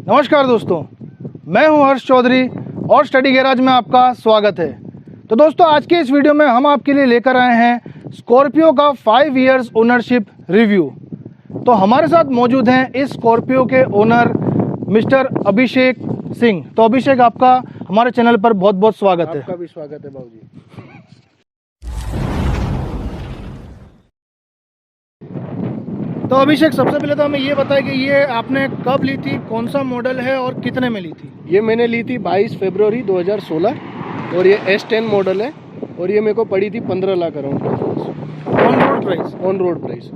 नमस्कार दोस्तों, मैं हूं हर्ष चौधरी और स्टडी गैराज में आपका स्वागत है। तो दोस्तों, आज के इस वीडियो में हम आपके लिए लेकर आए हैं स्कॉर्पियो का 5 इयर्स ओनरशिप रिव्यू। तो हमारे साथ मौजूद हैं इस स्कॉर्पियो के ओनर मिस्टर अभिषेक सिंह। तो अभिषेक, आपका हमारे चैनल पर बहुत बहुत स्वागत है। आपका भी स्वागत है बाबूजी। तो अभिषेक, सबसे पहले तो हमें ये बताएं कि ये आपने कब ली थी, कौन सा मॉडल है और कितने में ली थी? ये मैंने ली थी 22 फरवरी 2016 और ये S10 मॉडल है और ये मेरे को पड़ी थी 15 lakh around on road price. On road price.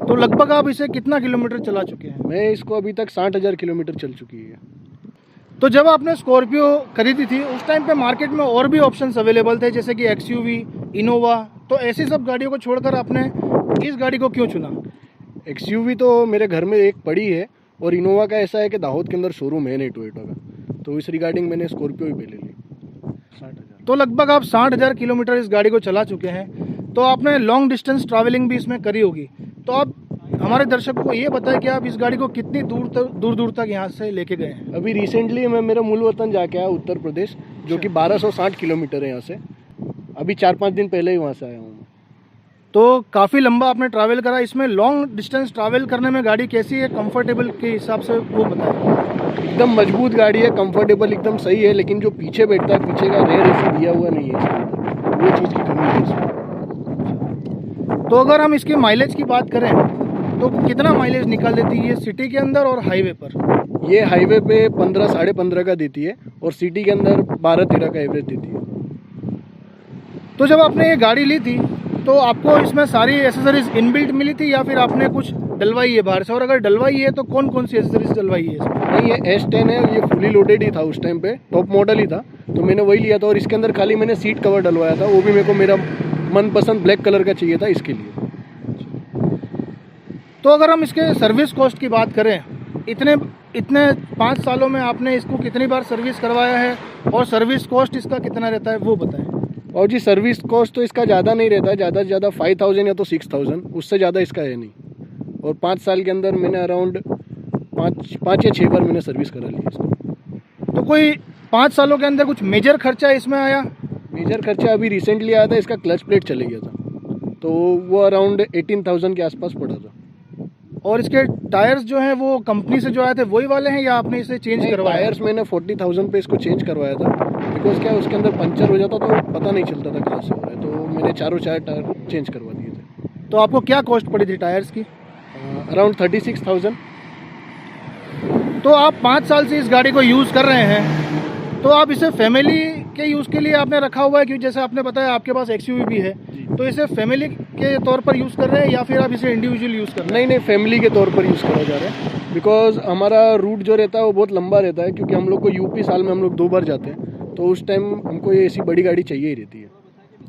तो लगभग आप इसे कितना किलोमीटर चला चुके हैं? मैं इसको अभी तक 60,000 किलोमीटर चल चुकी है। तो जब आपने स्कॉर्पियो खरीदी थी उस टाइम पे मार्केट में और भी ऑप्शंस अवेलेबल थे, जैसे कि XUV, इनोवा। तो ऐसी सब गाड़ियों को छोड़कर आपने इस गाड़ी को क्यों चुना? XUV तो मेरे घर में एक पड़ी है और इनोवा का ऐसा है कि दाहोद के अंदर शोरूम है नहीं टोयोटा का, तो इस रिगार्डिंग मैंने स्कॉर्पियो ही पहले ली 60,000। तो लगभग आप 60,000 किलोमीटर इस गाड़ी को चला चुके हैं। तो आपने लॉन्ग डिस्टेंस ट्रैवलिंग भी इसमें करी होगी। तो आप हमारे दर्शकों को ये बताएं कि आप इस गाड़ी को कितनी दूर तक यहाँ से लेके गए हैं? अभी रिसेंटली मैं मेरा मूल वतन जाके आया उत्तर प्रदेश, जो कि 1260 किलोमीटर है यहाँ से। अभी 4-5 दिन पहले ही वहाँ से आया हूँ। तो काफ़ी लंबा आपने ट्रैवल करा। इसमें लॉन्ग डिस्टेंस ट्रैवल करने में गाड़ी कैसी है, कंफर्टेबल के हिसाब से वो बताएं। एकदम मजबूत गाड़ी है, कंफर्टेबल एकदम सही है, लेकिन जो पीछे बैठता है, पीछे का रेयर एसी दिया हुआ नहीं है इसके अंदर, वो चीज़ की कमी है इसमें। तो अगर हम इसके माइलेज की बात करें तो कितना माइलेज निकाल देती है ये सिटी के अंदर और हाईवे पर? ये हाईवे पे 15 साढ़े 15 का देती है और सिटी के अंदर 12-13 का एवरेज देती है। तो जब आपने ये गाड़ी ली थी तो आपको इसमें सारी एसेसरीज इनबिल्ट मिली थी या फिर आपने कुछ डलवाई है बाहर से? और अगर डलवाई है तो कौन कौन सी एसेसरीज डलवाई है इसमें? नहीं, ये S10 है, ये फुली लोडेड ही था उस टाइम पे, टॉप मॉडल ही था, तो मैंने वही लिया था। और इसके अंदर खाली मैंने सीट कवर डलवाया था, वो भी मेरे को मेरा मनपसंद ब्लैक कलर का चाहिए था इसके लिए। तो अगर हम इसके सर्विस कॉस्ट की बात करें, इतने 5 सालों में आपने इसको कितनी बार सर्विस करवाया है और सर्विस कॉस्ट इसका कितना रहता है वो बताएं। और जी, सर्विस कॉस्ट तो इसका ज़्यादा नहीं रहता है, ज़्यादा से ज़्यादा 5,000 या तो 6,000, उससे ज़्यादा इसका है नहीं। और 5 साल के अंदर मैंने अराउंड 5 या 6 बार मैंने सर्विस करा ली इसको। तो कोई 5 सालों के अंदर कुछ मेजर खर्चा इसमें आया? मेजर खर्चा अभी रिसेंटली आया था, इसका क्लच प्लेट चले गया था, तो वो अराउंड 18,000 के आसपास पड़ा था। और इसके टायर्स जो हैं वो कंपनी से जो आए थे वही वाले हैं या आपने इसे चेंज करवाया? टायर्स मैंने 40,000 पे इसको चेंज करवाया था, बिकॉज क्या उसके अंदर पंचर हो जाता तो पता नहीं चलता था कहाँ से हो रहा है, तो मैंने चारों टायर चेंज करवा दिए थे। तो आपको क्या कॉस्ट पड़ी थी टायर्स की? अराउंड 36,000। तो आप 5 साल से इस गाड़ी को यूज़ कर रहे हैं, तो आप इसे फैमिली के यूज़ के लिए आपने रखा हुआ है? क्योंकि जैसे आपने बताया आपके पास XUV भी है, तो इसे फैमिली के तौर पर यूज़ कर रहे हैं या फिर आप इसे इंडिविजुअल यूज़ कर रहे हैं? नहीं, फैमिली के तौर पर यूज़ करा जा रहा है, बिकॉज हमारा रूट जो रहता है वो बहुत लंबा रहता है, क्योंकि हम लोग को यूपी साल में हम लोग 2 बार जाते हैं, तो उस टाइम हमको ये ऐसी बड़ी गाड़ी चाहिए ही रहती है।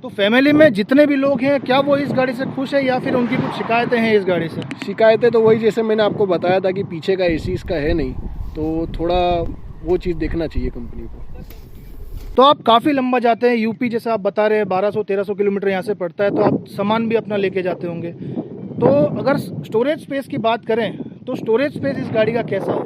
तो फैमिली में जितने भी लोग हैं, क्या वो इस गाड़ी से खुश है या फिर उनकी कुछ शिकायतें हैं इस गाड़ी से? शिकायतें तो वही, जैसे मैंने आपको बताया था कि पीछे का AC इसका है नहीं, तो थोड़ा वो चीज़ देखना चाहिए कंपनी को। तो आप काफ़ी लंबा जाते हैं, यूपी जैसे आप बता रहे हैं 1200-1300 किलोमीटर यहाँ से पड़ता है, तो आप सामान भी अपना लेके जाते होंगे। तो अगर स्टोरेज स्पेस की बात करें तो स्टोरेज स्पेस इस गाड़ी का कैसा है?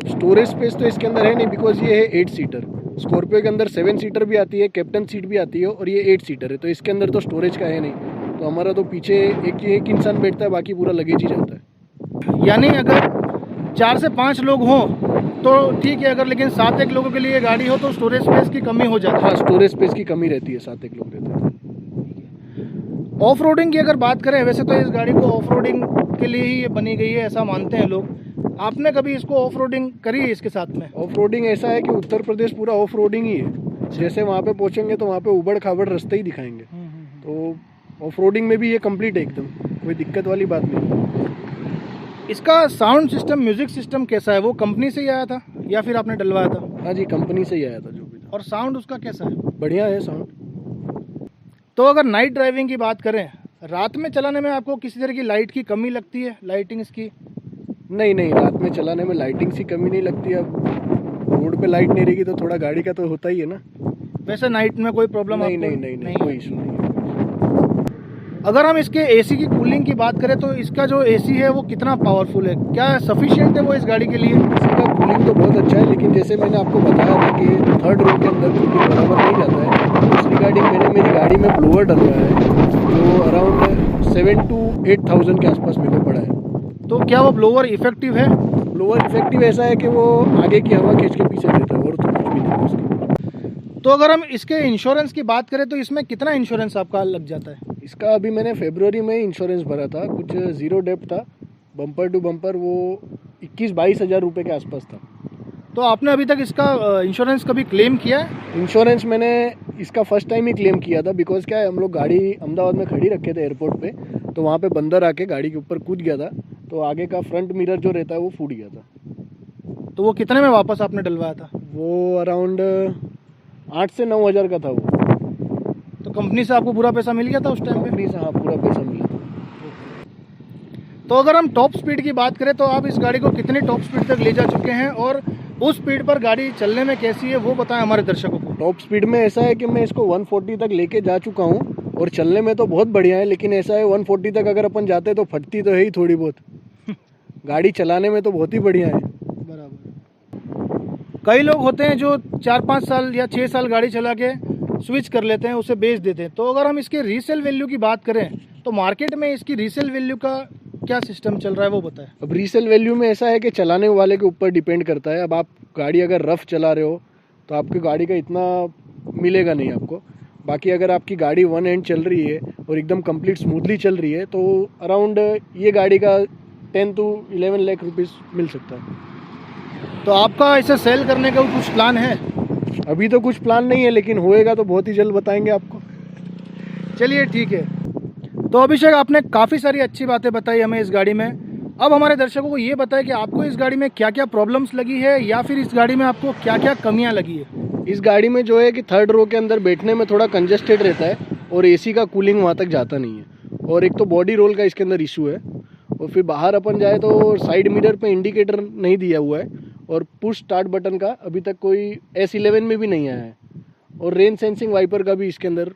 स्टोरेज स्पेस तो इसके अंदर है नहीं, बिकॉज ये है 8 सीटर। स्कॉर्पियो के अंदर 7 सीटर भी आती है, कैप्टन सीट भी आती है, और ये 8 सीटर है, तो इसके अंदर तो स्टोरेज का है नहीं। तो हमारा तो पीछे एक इंसान बैठता है, बाकी पूरा लगेज ही जाता है। यानी अगर 4 से 5 लोग हों तो ठीक है, अगर लेकिन 7-1 लोगों के लिए गाड़ी हो तो स्टोरेज स्पेस की कमी हो जाती है। हाँ, स्टोरेज स्पेस की कमी रहती है, 7-1 लोग रहते हैं। ऑफ रोडिंग की अगर बात करें, वैसे तो इस गाड़ी को ऑफ रोडिंग के लिए ही ये बनी गई है, ऐसा मानते हैं लोग। आपने कभी इसको ऑफ रोडिंग करी है इसके साथ में? ऑफ रोडिंग ऐसा है कि उत्तर प्रदेश पूरा ऑफ रोडिंग ही है। जैसे वहाँ पे पहुँचेंगे तो वहाँ पे उबड़ खाबड़ रास्ते ही दिखाएंगे, तो ऑफ रोडिंग में भी ये कंप्लीट है एकदम, कोई दिक्कत वाली बात नहीं। इसका साउंड सिस्टम, म्यूजिक सिस्टम कैसा है? वो कंपनी से ही आया था या फिर आपने डलवाया था? हाँ जी, कंपनी से ही आया था जो भी था। और साउंड उसका कैसा है? बढ़िया है साउंड। तो अगर नाइट ड्राइविंग की बात करें, रात में चलाने में आपको किसी तरह की लाइट की कमी लगती है, लाइटिंग इसकी? नहीं, रात में चलाने में लाइटिंग सी कमी नहीं लगती। अब रोड पे लाइट नहीं रहेगी तो थोड़ा गाड़ी का तो होता ही है ना। वैसे नाइट में कोई प्रॉब्लम? नहीं, कोई इशू नहीं है। अगर हम इसके एसी की कूलिंग की बात करें तो इसका जो एसी है वो कितना पावरफुल है, क्या सफिशिएंट है वो इस गाड़ी के लिए? इसका कूलिंग तो बहुत अच्छा है, लेकिन जैसे मैंने आपको बताया था कि थर्ड रो के अंदर कूलिंग बराबर नहीं जाता है। दूसरी गाड़ी मैंने मेरी गाड़ी में ब्लोअर डलवाया है जो अराउंड 7 to 8,000 के आसपास मेरे को पड़ा है। तो क्या वो ब्लोअर इफेक्टिव है? ब्लोअर इफेक्टिव ऐसा है कि वो आगे की हवा खींच के पीछे देता है और तो कुछ भी नहीं है उसका। तो अगर हम इसके इंश्योरेंस की बात करें तो इसमें कितना इंश्योरेंस आपका लग जाता है? इसका अभी मैंने फरवरी में इंश्योरेंस भरा था, कुछ ज़ीरो डेप्थ था, बम्पर टू बम्पर वो 21-22 हज़ार रुपये के आसपास था। तो आपने अभी तक इसका इंश्योरेंस कभी क्लेम किया है? इंश्योरेंस मैंने इसका फर्स्ट टाइम ही क्लेम किया था, बिकॉज क्या है, हम लोग गाड़ी अहमदाबाद में खड़ी रखे थे एयरपोर्ट पे, तो वहाँ पे बंदर आके गाड़ी के ऊपर कूद गया था, तो आगे का फ्रंट मिरर जो रहता है वो फूट गया था। तो वो कितने में वापस आपने डलवाया था? वो अराउंड 8 से 9 हज़ार का था वो। तो कंपनी से आपको पूरा पैसा मिल गया था उस टाइम पे? कंपनी से हाँ पूरा पैसा मिला था। तो अगर हम टॉप स्पीड की बात करें तो आप इस गाड़ी को कितने टॉप स्पीड तक ले जा चुके हैं और उस स्पीड पर गाड़ी चलने में कैसी है वो बताएं हमारे दर्शकों को। टॉप स्पीड में ऐसा है कि मैं इसको 140 तक लेके जा चुका हूँ और चलने में तो बहुत बढ़िया है, लेकिन ऐसा है 140 तक अगर अपन जाते तो फटती तो है ही थोड़ी बहुत। गाड़ी चलाने में तो बहुत ही बढ़िया है। बराबर। कई लोग होते हैं जो 4-5 साल या 6 साल गाड़ी चला के स्विच कर लेते हैं, उसे बेच देते हैं। तो अगर हम इसके रीसेल वैल्यू की बात करें तो मार्केट में इसकी रीसेल वैल्यू का क्या सिस्टम चल रहा है वो बताएं। अब रीसेल वैल्यू में ऐसा है कि चलाने वाले के ऊपर डिपेंड करता है। अब आप गाड़ी अगर रफ चला रहे हो तो आपकी गाड़ी का इतना मिलेगा नहीं आपको। बाकी अगर आपकी गाड़ी वन एंड चल रही है और एकदम कंप्लीट स्मूथली चल रही है तो अराउंड ये गाड़ी का 10 to 11 लाख रुपीस मिल सकता है। तो आपका इसे सेल करने का कुछ प्लान है? अभी तो कुछ प्लान नहीं है, लेकिन होएगा तो बहुत ही जल्द बताएंगे आपको। चलिए ठीक है। तो अभिषेक, आपने काफ़ी सारी अच्छी बातें बताई हमें इस गाड़ी में। अब हमारे दर्शकों को ये बताएं कि आपको इस गाड़ी में क्या क्या प्रॉब्लम्स लगी है या फिर इस गाड़ी में आपको क्या क्या कमियां लगी है। इस गाड़ी में जो है कि थर्ड रो के अंदर बैठने में थोड़ा कंजेस्टेड रहता है और एसी का कूलिंग वहाँ तक जाता नहीं है, और एक तो बॉडी रोल का इसके अंदर इशू है, और फिर बाहर अपन जाए तो साइड मिरर पे इंडिकेटर नहीं दिया हुआ है, और पुश स्टार्ट बटन का अभी तक कोई S11 में भी नहीं आया है, और रेन सेंसिंग वाइपर का भी इसके अंदर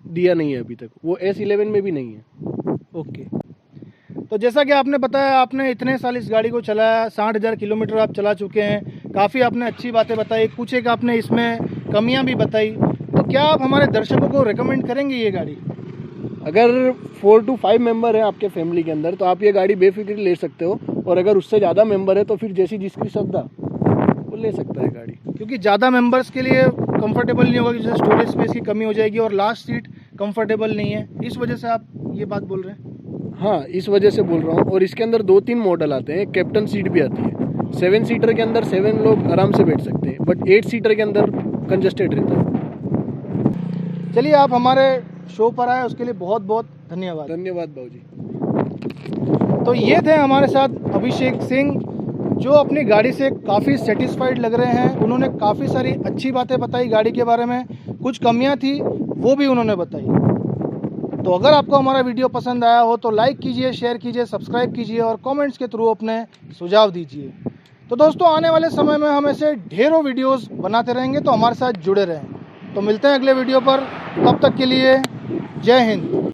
दिया नहीं है अभी तक, वो S11 में भी नहीं है। ओके। तो जैसा कि आपने बताया, आपने इतने साल इस गाड़ी को चलाया, 60,000 किलोमीटर आप चला चुके हैं, काफ़ी आपने अच्छी बातें बताई, कुछ एक आपने इसमें कमियां भी बताई। तो क्या आप हमारे दर्शकों को रिकमेंड करेंगे ये गाड़ी? अगर 4 to 5 मेंबर है आपके फैमिली के अंदर तो आप ये गाड़ी बेफिक्र ले सकते हो, और अगर उससे ज़्यादा मेंबर है तो फिर जैसी जिसकी श्रद्धा वो ले सकता है गाड़ी। क्योंकि ज़्यादा मेंबर्स के लिए कंफर्टेबल नहीं होगा, जैसे स्टोरेज स्पेस की कमी हो जाएगी और लास्ट सीट कंफर्टेबल नहीं है, इस वजह से आप ये बात बोल रहे हैं? हाँ, इस वजह से बोल रहा हूँ। और इसके अंदर 2-3 मॉडल आते हैं, कैप्टन सीट भी आती है। 7 सीटर के अंदर 7 लोग आराम से बैठ सकते हैं, बट 8 सीटर के अंदर कंजस्टेड रहता है। चलिए, आप हमारे शो पर आए उसके लिए बहुत बहुत धन्यवाद। धन्यवाद बाबूजी। तो ये थे हमारे साथ अभिषेक सिंह, जो अपनी गाड़ी से काफ़ी सेटिस्फाइड लग रहे हैं। उन्होंने काफ़ी सारी अच्छी बातें बताई गाड़ी के बारे में, कुछ कमियां थी वो भी उन्होंने बताई। तो अगर आपको हमारा वीडियो पसंद आया हो तो लाइक कीजिए, शेयर कीजिए, सब्सक्राइब कीजिए और कमेंट्स के थ्रू अपने सुझाव दीजिए। तो दोस्तों, आने वाले समय में हम ऐसे ढेरों वीडियोस बनाते रहेंगे, तो हमारे साथ जुड़े रहें। तो मिलते हैं अगले वीडियो पर, तब तक के लिए जय हिंद।